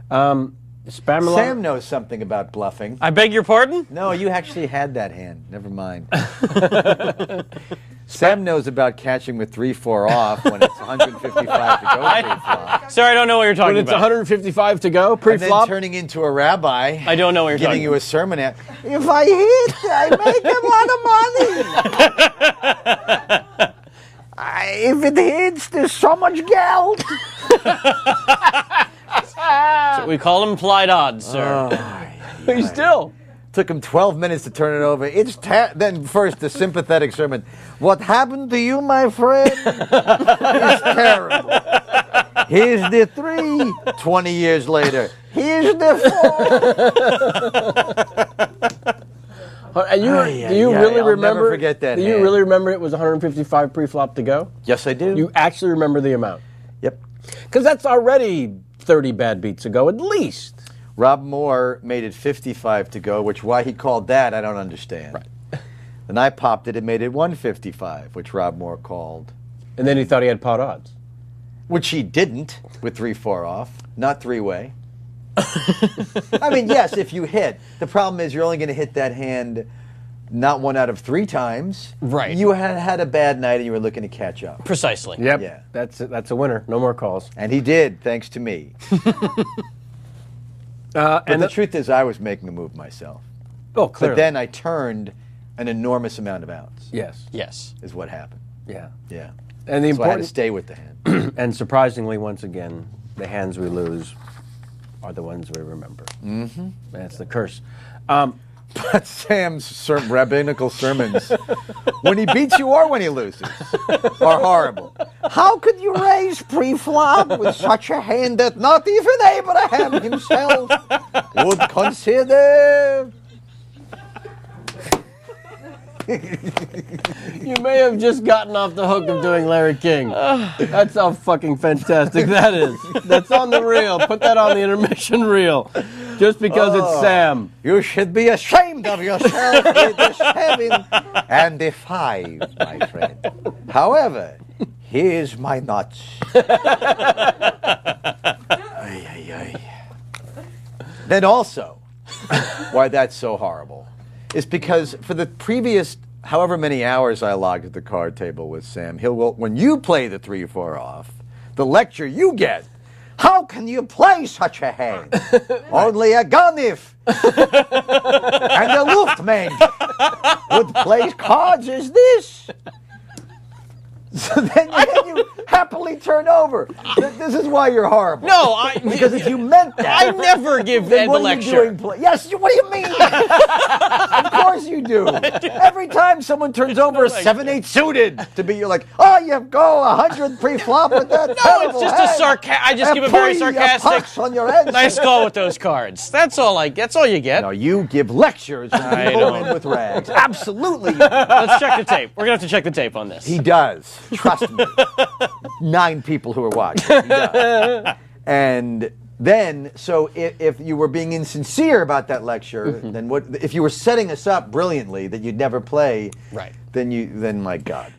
Sam knows something about bluffing. I beg your pardon? No, you actually had that hand. Never mind. Sam knows about catching with 3-4 off when it's 155 to go pre-flop. Sorry, I don't know what you're talking When it's about. 155 to go, And pre-flop. then turning into a rabbi. I don't know what you're giving talking you about. a sermon at, if I hit, I make a lot of money. If it hits, there's so much geld. So we call them implied odds, sir. He's still. Took him 12 minutes to turn it over. Then first the sympathetic sermon. What happened to you, my friend? It's terrible. Here's the 3. 20 years later. Here's the 4. And do you really I'll remember? never forget that Do you hand. really remember it was 155 pre-flop to go? Yes, I do. You actually remember the amount? Yep. Because that's already 30 bad beats ago, at least. Rob Moore made it 55 to go, which why he called that, I don't understand. Right. Then I popped it and made it 155, which Rob Moore called. And then he thought he had pot odds. Which he didn't with 3-4 off, not 3-way. I mean, yes, if you hit. The problem is you're only going to hit that hand not 1 out of 3 times. Right. You had a bad night and you were looking to catch up. Precisely. Yep. Yeah. That's a winner. No more calls. And he did, thanks to me. But the truth is I was making a move myself. Oh, clearly. But then I turned an enormous amount of outs. Yes. Yes. Is what happened. Yeah. Yeah. And the So I had to important, stay with the hand. and surprisingly, once again, the hands we lose are the ones we remember. Mm-hmm. That's the curse. But Sam's rabbinical sermons, when he beats you or when he loses, are horrible. How could you raise pre-flop with such a hand that not even Abraham himself would consider? You may have just gotten off the hook of doing Larry King. That's how fucking fantastic that is. That's on the reel. Put that on the intermission reel. Just because it's Sam. You should be ashamed of yourself with the 7 and the 5, my friend. However, here's my nuts. Then also, why that's so horrible is because for the previous however many hours I logged at the card table with Sam, when you play the 3-4 off, the lecture you get, how can you play such a hand? Only a Ganif and a Luftmensch would play cards as this. So then you happily turn over. This is why you're horrible. No, because if you meant that, I never give then Ed what the are you lecture. doing? Yes, what do you mean? Of course you do. Every time someone turns over a 7-8 suited to be, you're like, oh, you go 100 pre-flop with that. No, terrible it's just hand. I just give a very sarcastic. Pucks on your head. Nice call with those cards. That's all you get. No, you give lectures when I people don't. in with rags. Absolutely. You do. Let's check the tape. We're going to have to check the tape on this. He does. Trust me. 9 people who are watching. He does. And then, so if you were being insincere about that lecture, then what? If you were setting us up brilliantly that you'd never play, Right. Then my God.